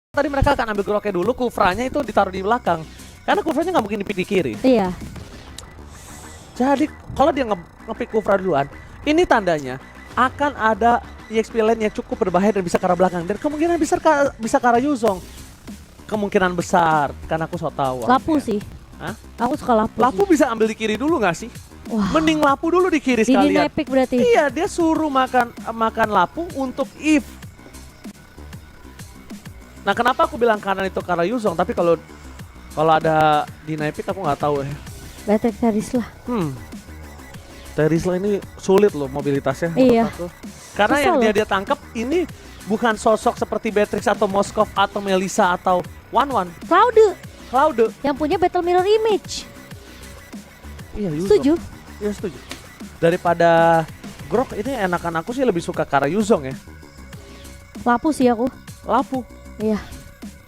tadi mereka akan ambil Groknya dulu, Kufranya itu ditaruh di belakang. Karena Kufranya nggak mungkin di kiri. Iya. Jadi kalau dia nge-pick Kufra duluan, ini tandanya akan ada EXP lane yang cukup berbahaya dan bisa ke arah belakang. Dan kemungkinan bisa ke arah Yuzong. Kemungkinan besar, karena aku so tahu. Lapu sih. Hah? Aku suka Lapu. Lapu sih. bisa ambil di kiri dulu nggak sih? Wah. Mending Lapu dulu di kiri Ini sekalian. epic berarti. Iya, dia suruh makan Lapu untuk Eve. Nah, kenapa aku bilang kanan itu karena Yuzong, tapi kalau ada di Epic aku nggak tahu ya. Betek Terisla. Terisla ini sulit loh mobilitasnya. Iya. Aku. Karena Susah yang loh. dia tangkap ini bukan sosok seperti Beatrix atau Moskov atau Melissa atau One. Claude. Yang punya battle mirror image. Iya, Yuzong. Setuju? Iya, setuju. Daripada Grok ini enakan aku sih lebih suka ke arah Yuzong ya. Lapu sih aku. Lapu. Iya.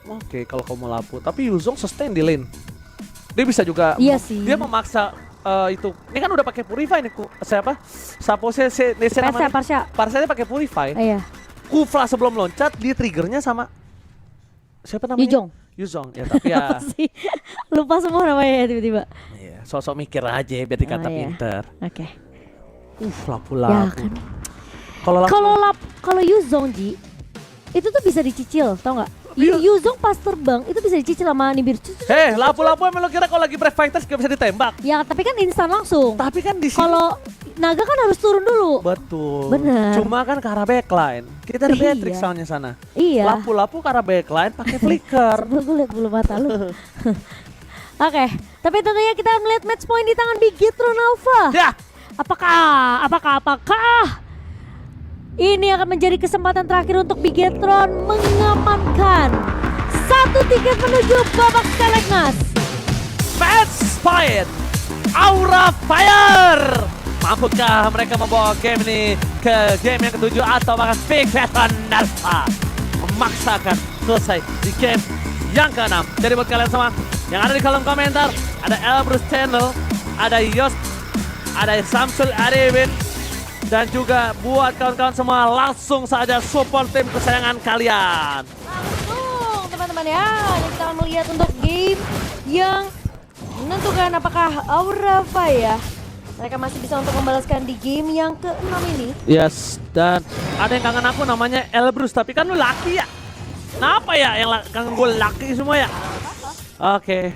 Oke, kalau kamu mau Lapu. Tapi Yuzong sustain di lane. Dia bisa juga. Iya sih. Dia memaksa itu. Ini kan udah pakai Purify nih. Siapa? Sapose Parsanya pakai Purify. Iya. Kufla sebelum loncat, dia triggernya sama siapa namanya? Yuzong. Ya tapi ya. Apa sih? Lupa semua namanya ya tiba-tiba. Iya, sosok mikir aja biar dikata iya. pinter. Oke. Lapu. Ya kan. Kalau Yuzong Ji, itu tuh bisa dicicil, tau nggak? Yuzong pas terbang itu bisa dicicil sama Nibiru. Lapu emang lo kira kalau lagi Brave Fighters gak bisa ditembak? Ya tapi kan instan langsung. Tapi kan di sini Kalau naga kan harus turun dulu. betul. Bener. Cuma kan ke arah backline. Kita ada Iya. Beatrix soalnya sana. Iya. Lapu ke arah backline pakai flicker. Sebelum gue liat bulu mata lu. Oke, tapi tentunya kita melihat match point di tangan Bigetron Alpha. Ya. Apakah ini akan menjadi kesempatan terakhir untuk Bigetron mengamankan satu tiket menuju babak Seleknas. Match point. Aura Fire. Mampukah mereka membawa game ini ke game yang ketujuh atau bahkan Bigetron Alpha memaksakan selesai di game yang ke-6. Jadi buat kalian semua yang ada di kolom komentar, ada Elbrus Channel, ada Yos, ada Samsul Arifin, dan juga buat kawan-kawan semua langsung saja support tim kesayangan kalian. Langsung teman-teman ya, kita akan melihat untuk game yang menentukan apakah Aura Fire mereka masih bisa untuk membalaskan di game yang ke-6 ini. Yes, dan ada yang kangen aku namanya Elbrus, tapi kan lu laki ya. Kenapa ya yang kangen gue laki semua ya? Oke,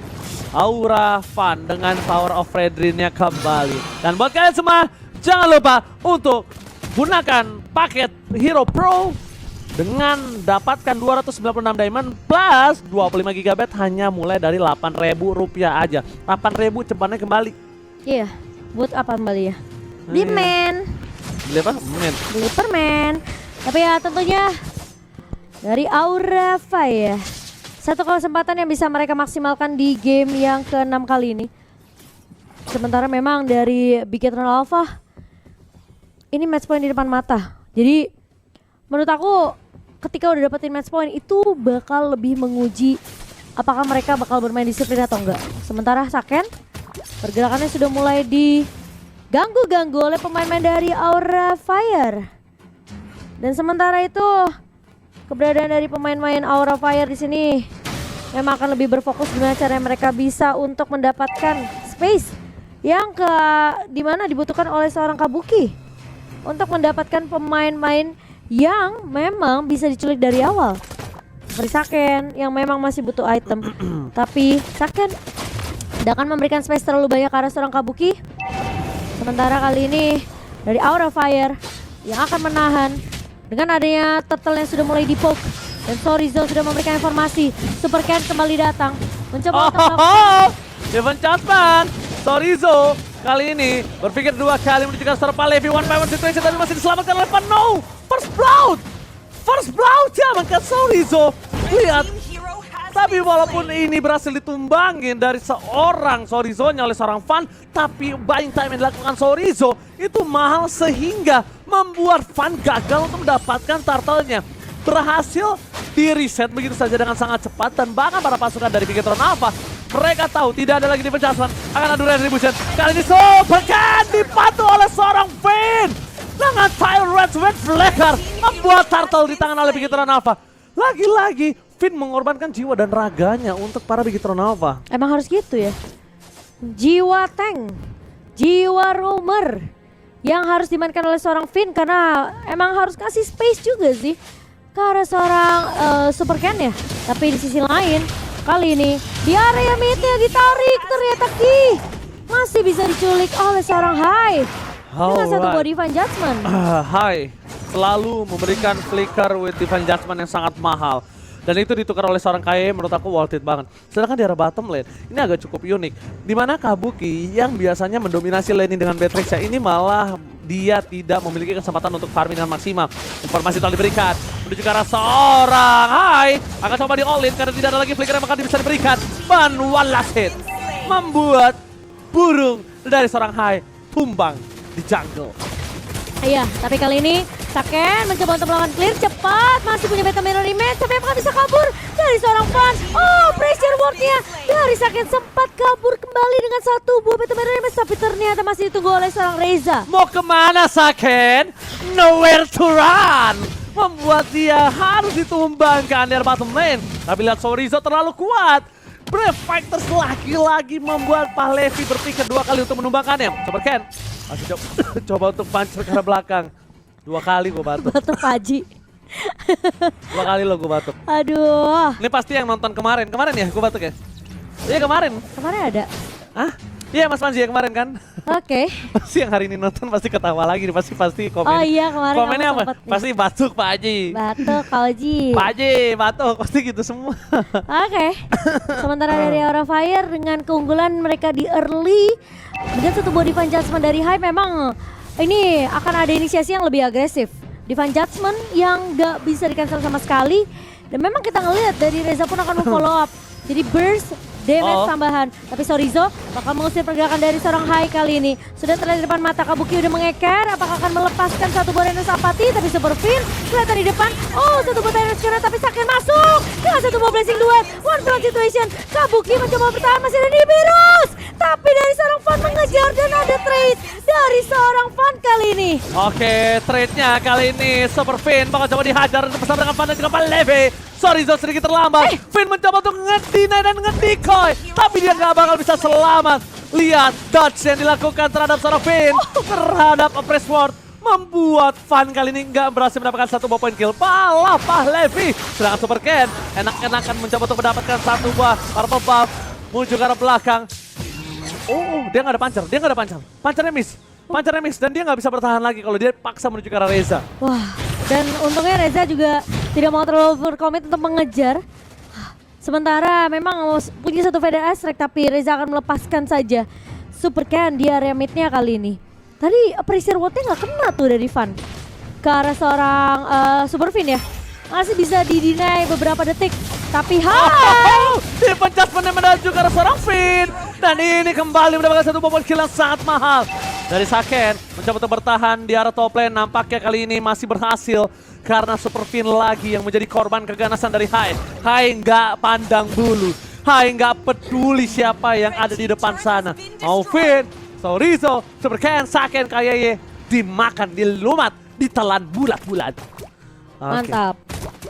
Aura Fun dengan Power of Redrinnya kembali. Dan buat kalian semua, jangan lupa untuk gunakan paket Hero Pro dengan dapatkan 296 diamond plus 25 GB hanya mulai dari Rp8.000 aja. 8.000 cepatnya kembali. Iya, buat apa kembali ya? Beli men. Beli apa? Beli permen. Tapi ya tentunya dari Aura Fire, satu kesempatan yang bisa mereka maksimalkan di game yang ke-6 kali ini. Sementara memang dari Bigetron Alpha ini match point di depan mata. Jadi menurut aku ketika udah dapetin match point itu bakal lebih menguji apakah mereka bakal bermain disiplin atau enggak. Sementara Saken pergerakannya sudah mulai diganggu-ganggu oleh pemain-pemain dari Aura Fire. Dan sementara itu keberadaan dari pemain-pemain Aura Fire di sini memang akan lebih berfokus gimana cara mereka bisa untuk mendapatkan space yang dimana dibutuhkan oleh seorang Kabuki untuk mendapatkan pemain-pemain yang memang bisa diculik dari awal. Seperti Saken yang memang masih butuh item. Tapi Saken tidak akan memberikan space terlalu banyak ke arah seorang Kabuki. Sementara kali ini dari Aura Fire yang akan menahan dengan adanya turtle yang sudah mulai di-poke. Dan Sorizo sudah memberikan informasi. Super Ken kembali datang mencoba untuk Devon Chapman, Sorizo kali ini berpikir dua kali menunjukkan serpa Levi one by one situation, tapi masih diselamatkan oleh Pan. No! First blood diamankan Sorizo. Lihat. Tapi walaupun ini berhasil ditumbangin dari seorang Sorizonya oleh seorang Fan, tapi buying time yang dilakukan Sorizo itu mahal sehingga membuat Fan gagal untuk mendapatkan turtle-nya. Berhasil di-reset begitu saja dengan sangat cepat, dan bahkan para pasukan dari Bigetron Alpha mereka tahu tidak ada lagi di pencasan, akan ada retribution. Kali ini Super Ken dibantu oleh seorang Finn dengan Fire Red Flacker membuat turtle di tangan oleh Bigetron Alpha. Lagi-lagi Finn mengorbankan jiwa dan raganya untuk para Begitu Nova. Emang harus gitu ya. Jiwa tank, jiwa roamer yang harus dimainkan oleh seorang Finn karena emang harus kasih space juga sih ke arah seorang Super Ken ya. Tapi di sisi lain kali ini di area midnya ditarik ternyata Ki masih bisa diculik oleh seorang Hai dengan satu buah Divine Judgment. Hai selalu memberikan flicker with Divine Judgment yang sangat mahal. Dan itu ditukar oleh seorang KAYE menurut aku worth it banget. Sedangkan di arah bottom lane, ini agak cukup unik. Dimana Kabuki yang biasanya mendominasi lane ini dengan Beatrix ini malah dia tidak memiliki kesempatan untuk farming dengan maksimal. Informasi telah diberikan menuju ke arah seorang Hai. Akan coba di all-in karena tidak ada lagi flicker yang akan bisa diberikan. Ban one last hit membuat burung dari seorang Hai tumbang di jungle. Iya, tapi kali ini Saken mencoba untuk melakukan clear cepat, masih punya beta mirror image, tapi apakah bisa kabur dari seorang Fan? Oh, pressure wardnya dari Saken sempat kabur kembali dengan satu buah beta mirror image, tapi ternyata masih ditunggu oleh seorang Reza. Mau kemana Saken? Nowhere to run! Membuat dia harus ditumbangkan dari bottom lane. Tapi lihat Sorizo terlalu kuat. Brave Fighters lagi-lagi membuat Pahlevi berpikir dua kali untuk menumbangkannya. Super Ken masih coba untuk punch ke arah belakang. 2 kali gue batuk. Batuk Paji. 2 kali lo gue batuk. Aduh. Ini pasti yang nonton kemarin. Kemarin ya gue batuk ya? Iya kemarin. Kemarin ada? Hah? Iya Mas Panji ya kemarin kan? Oke. Pasti yang hari ini nonton pasti ketawa lagi. Pasti komen. Oh iya kemarin. Komennya apa? Pasti batuk Pak Haji. Batuk Kak Oji. Pak Haji batuk. Pasti gitu semua. Oke. Sementara dari Aura Fire dengan keunggulan mereka di early. Dengan satu buah Divine Judgment dari Hype memang ini akan ada inisiasi yang lebih agresif. Divine Judgment yang gak bisa di-cancel sama sekali. Dan memang kita ngelihat dari Reza pun akan follow up. Jadi burst damage tambahan. Tapi Sorizo bakal mengusir pergerakan dari seorang Hai kali ini. Sudah terlihat di depan mata, Kabuki udah mengeker. Apakah akan melepaskan satu buah Renus Apati? Tapi Super Finn kelihatan di depan. Oh, satu buah Renus Kena, tapi Saken masuk. Dengan satu buah Blessing Duet. One front situation. Kabuki mencoba bertahan, masih ada di virus. Tapi dari seorang Fan mengejar dan ada trade dari seorang Fan kali ini. Oke, trade-nya kali ini Super Finn bakal coba dihajar bersama dengan Fan dan juga Pahlevi. Sorizo sedikit terlambat. Finn mencoba untuk ngedinai dan ngedikoy, tapi dia nggak bakal bisa selamat. Lihat dodge yang dilakukan terhadap seorang Finn terhadap Press Ward membuat Fan kali ini nggak berhasil mendapatkan satu buah point kill. Malah Pahlevi sedangkan Super Ken enak-enakan mencoba untuk mendapatkan satu buah purple buff menuju ke arah belakang. Oh, dia nggak ada pancer, pancernya miss, dan dia nggak bisa bertahan lagi kalau dia paksa menuju ke arah Reza. Wah, dan untungnya Reza juga tidak mau terlalu berkomit untuk mengejar. Sementara memang punya satu Feather Strike, tapi Reza akan melepaskan saja Super Ken di area midnya kali ini. Tadi pressure wardnya nggak kena tuh dari Fan ke arah seorang Super Finn ya. Masih bisa didinai beberapa detik. Tapi hai! Dipencet menuju ke arah seorang Finn. Dan ini kembali mendapatkan satu buah kill yang sangat mahal. Dari Saken mencoba untuk bertahan di arah top lane. Nampaknya kali ini masih berhasil. Karena Super Finn lagi yang menjadi korban keganasan dari Hai. Hai nggak pandang bulu. Hai nggak peduli siapa yang ada di depan sana. Mau Finn, Sorizo, Super Ken, Saken, KAYE dimakan, dilumat, ditelan bulat-bulat. Mantap.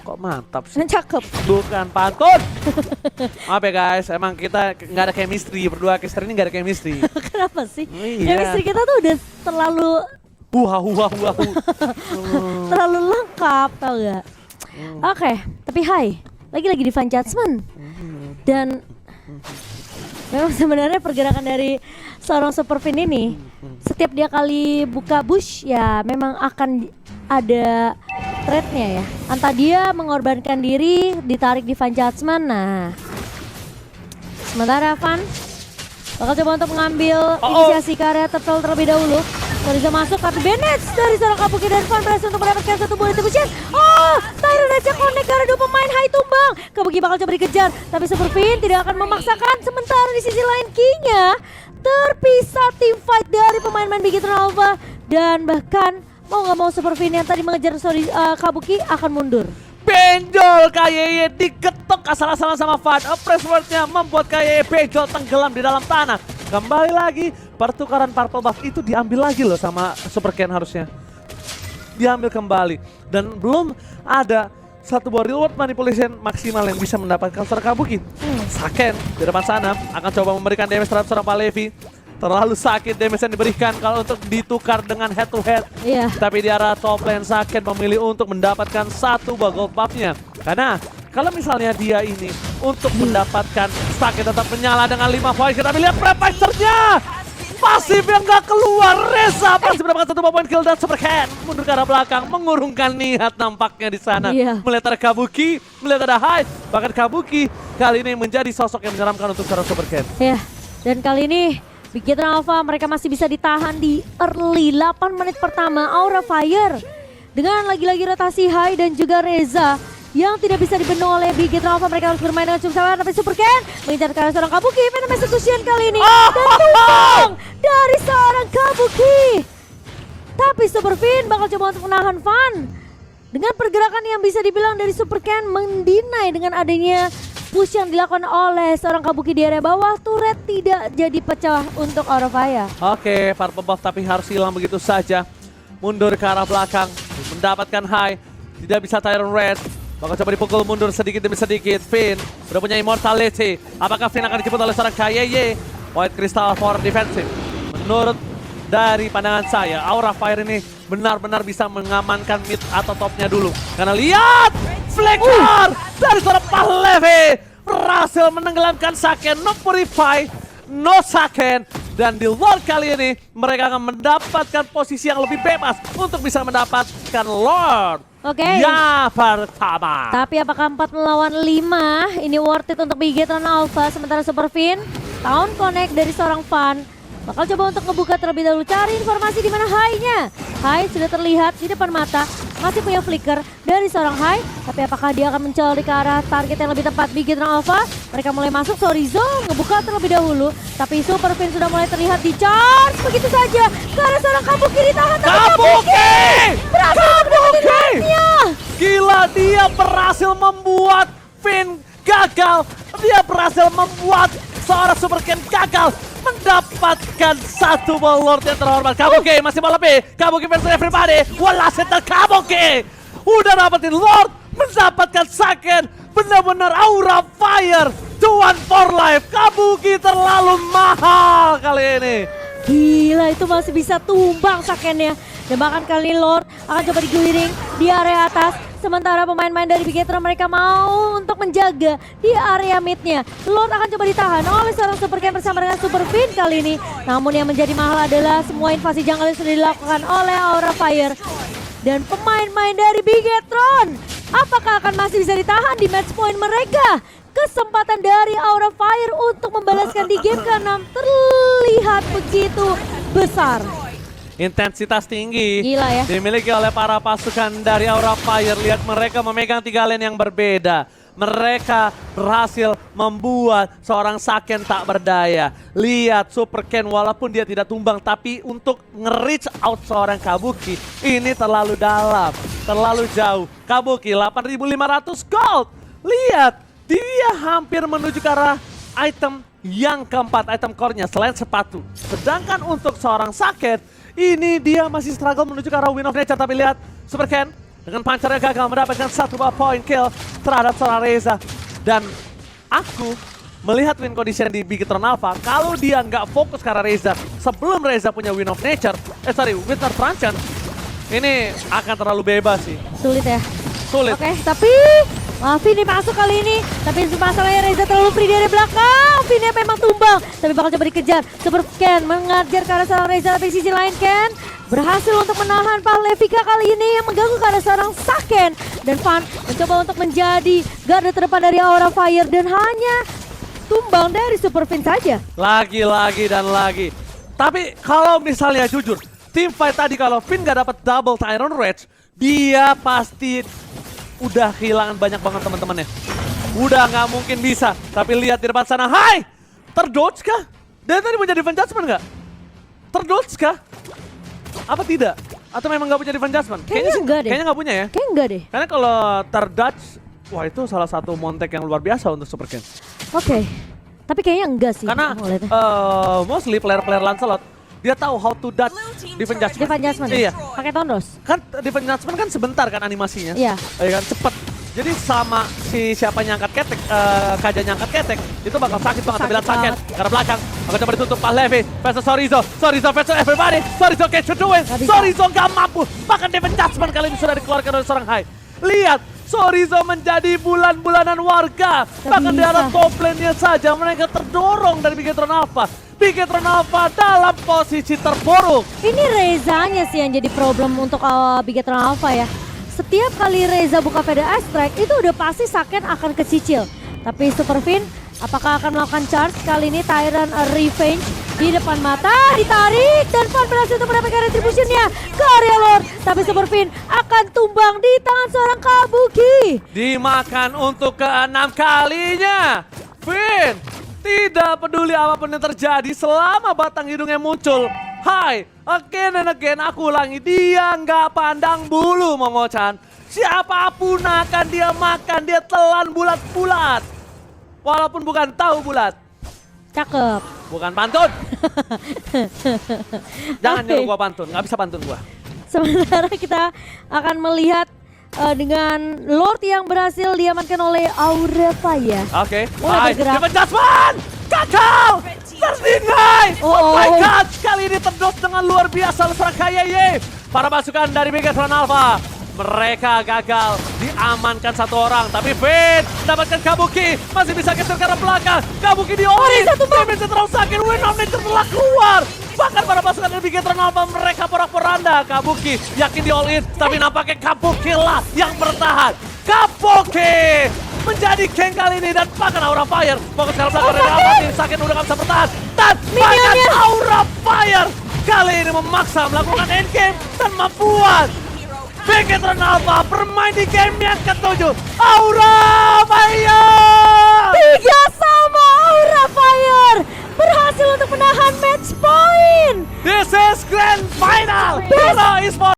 Kok mantap sih? Cakep. Bukan pantun. Maaf ya guys, emang kita nggak ada chemistry, berdua caster ini nggak ada chemistry. Kenapa sih? Iya. Chemistry kita tuh udah terlalu terlalu lengkap, tau gak? Oke, tapi Hai, lagi-lagi Divine Judgment. Dan memang sebenarnya pergerakan dari seorang Super Finn ini, setiap dia kali buka bush ya memang akan ada threat-nya ya. Entah dia mengorbankan diri, ditarik Divine Judgment. Nah, sementara Fan bakal coba untuk mengambil inisiasi ke area turtle terlebih dahulu. Sorizo masuk, tapi Bennett dari seorang Kabuki dan Fan berhasil untuk mendapatkan satu buah distribution. Oh, Tyron aja connect karena dua pemain Hai tumbang. Kabuki bakal coba dikejar, tapi Super Finn tidak akan memaksakan. Sementara di sisi lain King-nya terpisah tim fight dari pemain-pemain Begitu Nova. Dan bahkan mau nggak mau Super Finn yang tadi mengejar Kabuki akan mundur. Benjol KAYE diketok asal-asalan sama Fan. Press word-nya membuat KAYE benjol tenggelam di dalam tanah. Kembali lagi pertukaran purple buff itu diambil lagi loh sama Super Ken harusnya. Diambil kembali. Dan belum ada satu buah reward manipulation maksimal yang bisa mendapatkan seorang Kabuki. Saken di depan sana akan coba memberikan damage terhadap seorang Palevi. Terlalu sakit damage yang diberikan kalau untuk ditukar dengan head to head. Iya. Tapi di arah top lane Saken memilih untuk mendapatkan satu buah gold buff-nya. Karena kalau misalnya dia ini untuk mendapatkan Saken tetap menyala dengan 5 poin. Kita lihat prefactor-nya. Pasif yang gak keluar. Reza masih mendapatkan satu poin kill dan Super Ken mundur ke arah belakang, mengurungkan niat nampaknya di sana. Iya. Melihat ada Kabuki, melihat ada Hyde, bahkan Kabuki kali ini menjadi sosok yang menyeramkan untuk seorang Super Ken. Ya, dan kali ini Big Alpha mereka masih bisa ditahan di early 8 menit pertama. Aura Fire dengan lagi-lagi rotasi Hyde dan juga Reza yang tidak bisa dibendung oleh Big Alpha. Mereka harus bermain dengan cukup sabar, tapi Super Ken mengejar ke arah seorang Kabuki. Venom Execution kali ini dan tumbang dari seorang Kabuki. Tapi Super Fin bakal coba untuk menahan Van dengan pergerakan yang bisa dibilang dari Super Ken mendinai dengan adanya push yang dilakukan oleh seorang Kabuki di area bawah. Turret tidak jadi pecah untuk Aura Fire. Oke, Purple Buff tapi harus hilang begitu saja. Mundur ke arah belakang, mendapatkan high, tidak bisa Tyrant Red. Bakal coba dipukul mundur sedikit demi sedikit. Finn udah punya immortality. Apakah Finn akan dijemput oleh seorang KYY? White Crystal for defensive. Menurut dari pandangan saya, Aura Fire ini benar-benar bisa mengamankan mid atau topnya dulu. Karena lihat, Flicker dari seorang Palevi berhasil menenggelamkan Saken. No Purify, no Saken. Dan di Lord kali ini mereka akan mendapatkan posisi yang lebih bebas untuk bisa mendapatkan Lord. Oke. Ya pertama. Tapi apakah 4 melawan 5 ini worth it untuk Bigetron Alpha? Sementara Super Fin, Town Connect dari seorang Van bakal coba untuk ngebuka terlebih dahulu, cari informasi di mana High-nya. High sudah terlihat di depan mata, masih punya flicker dari seorang High. Tapi apakah dia akan mencari ke arah target yang lebih tepat Bigetron Alpha? Mereka mulai masuk, Sorizo ngebuka terlebih dahulu. Tapi Super Fin sudah mulai terlihat di charge begitu saja. Ke arah seorang Kabuki ditahan. Kabuki! Berhasil Kabuki! nya. Gila, dia berhasil membuat Finn gagal. Dia berhasil membuat seorang Super Ken gagal mendapatkan satu ball Lord yang terhormat. Kabuki masih mau lebih. Kabuki versus everybody. Wala center Kabuki. Udah dapetin Lord, mendapatkan Saken. Benar-benar Aura Fire. Cuan for life. Kabuki terlalu mahal kali ini. Gila, itu masih bisa tumbang Sakennya. Dan bahkan kali ini Lord akan coba digiring di area atas. Sementara pemain-pemain dari Bigetron mereka mau untuk menjaga di area midnya. Lord akan coba ditahan oleh seorang Super Ken bersama dengan Super Fin kali ini. Namun yang menjadi mahal adalah semua invasi jungle yang sudah dilakukan oleh Aura Fire. Dan pemain-pemain dari Bigetron, apakah akan masih bisa ditahan di match point mereka? Kesempatan dari Aura Fire untuk membalaskan di game ke-6 terlihat begitu besar. Intensitas tinggi Gila ya. dimiliki oleh para pasukan dari Aura Fire. Lihat mereka memegang 3 lane yang berbeda. Mereka berhasil membuat seorang Saken tak berdaya. Lihat Super Ken walaupun dia tidak tumbang, tapi untuk nge-reach out seorang Kabuki ini terlalu dalam, terlalu jauh. Kabuki 8.500 gold. Lihat, dia hampir menuju ke arah item yang keempat, item core-nya selain sepatu. Sedangkan untuk seorang Saken, ini dia masih struggle menuju ke arah Win of Nature. Tapi lihat, Super Ken dengan pancarnya gagal mendapatkan satu point kill terhadap seorang Reza. Dan aku melihat win condition di Bigetron Alpha, kalau dia nggak fokus ke arah Reza sebelum Reza punya Win of Nature, Winter Truncheon, ini akan terlalu bebas sih. Sulit ya. Sulit. Oke, tapi Vini masuk kali ini. Tapi masalahnya Reza terlalu free dari belakang. Vini memang tumbang, tapi bakal coba dikejar. Super Ken mengajar ke arah seorang Reza, tapi sisi lain Ken berhasil untuk menahan Palevika kali ini yang mengganggu ke arah seorang Saken. Dan Van mencoba untuk menjadi garda terdepan dari Aura Fire dan hanya tumbang dari Super Fin saja. Lagi dan lagi. Tapi kalau misalnya jujur, tim fight tadi kalau Finn gak dapat double Tyrant Rage, dia pasti udah kehilangan banyak banget teman-temannya. Udah nggak mungkin bisa. Tapi lihat di depan sana, hai! Terdodge kah? Dia tadi punya defense judgment nggak? Terdodge kah? Apa tidak? Atau memang nggak punya defense judgment? Kayaknya enggak deh. Kayaknya nggak punya ya? Kayaknya enggak deh. Karena kalau terdodge, wah itu salah satu montek yang luar biasa untuk Super Ken. Oke. Tapi kayaknya enggak sih. Karena aku ngeliatnya. mostly player-player Lancelot, dia tahu how to dodge defense judgment. Defense Judgment. Iya. Pakai Tondos. Kan defense judgment kan sebentar kan animasinya. Iya. Iya kan cepet. Jadi sama si siapa nyangkat ketek, Kaja nyangkat ketek, itu bakal sakit banget, Sakit bilang sakit. banget. Karena belakang, akan coba ditutup Pak Levi, versus Sorizo versus everybody, Sorizo can't do it, Gak bisa. Sorizo gak mampu, bahkan Devon Judgment kali ini sudah dikeluarkan oleh seorang Hai. Lihat, Sorizo menjadi bulan-bulanan warga, bahkan di bisa. arah top lane-nya saja mereka terdorong dari Bigetron Alpha. Bigetron Alpha dalam posisi terburuk. Ini Rezanya sih yang jadi problem untuk Bigetron Alpha ya. Setiap kali Reza buka Feda Strike itu udah pasti Saken akan kecicil. Tapi Superfin apakah akan melakukan charge? Kali ini Tyrant Revenge di depan mata ditarik dan Fan berhasil untuk mendapatkan retributionnya ke area Lord. Tapi Superfin akan tumbang di tangan seorang Kabuki. Dimakan untuk ke-6 kalinya. Finn tidak peduli apapun yang terjadi selama batang hidungnya muncul. Hai, again and again aku ulangi, dia nggak pandang bulu Momo-chan. Siapapun akan dia makan, dia telan bulat-bulat. Walaupun bukan tahu bulat. Cakep. Bukan pantun. Jangan Oke. nyuruh gua pantun, nggak bisa pantun gua. Sementara kita akan melihat dengan Lord yang berhasil diamankan oleh Aureva ya. Oke, Mulai bergerak. Devon Judgment! Gagal! Terdingai! Oh my Oh. god! Kali ini terdos dengan luar biasa oleh seorang KYY. Para pasukan dari Bigetron Alpha. Mereka gagal diamankan satu orang. Tapi Finn dapatkan Kabuki. Masih bisa geser ke arah belakang. Kabuki dioris. Damage terlalu sakit. Winonator telah keluar. Bahkan para pasukan dari Bigetron Alpha mereka porak-poranda. Kabuki yakin di all in. Tapi nampaknya Kabuki lah yang bertahan. Kabuki menjadi geng kali ini dan bahkan Aura Fire fokus ke arah belakang dari Alpha. Saken udah gak bisa bertahan dan bahkan Minionnya. Aura Fire kali ini memaksa melakukan endgame dan membuat Bigetron Alpha bermain di game yang ke-7. Aura Fire 3 sama Aura Fire berhasil untuk menahan match point. This is Grand Final Dota Esports.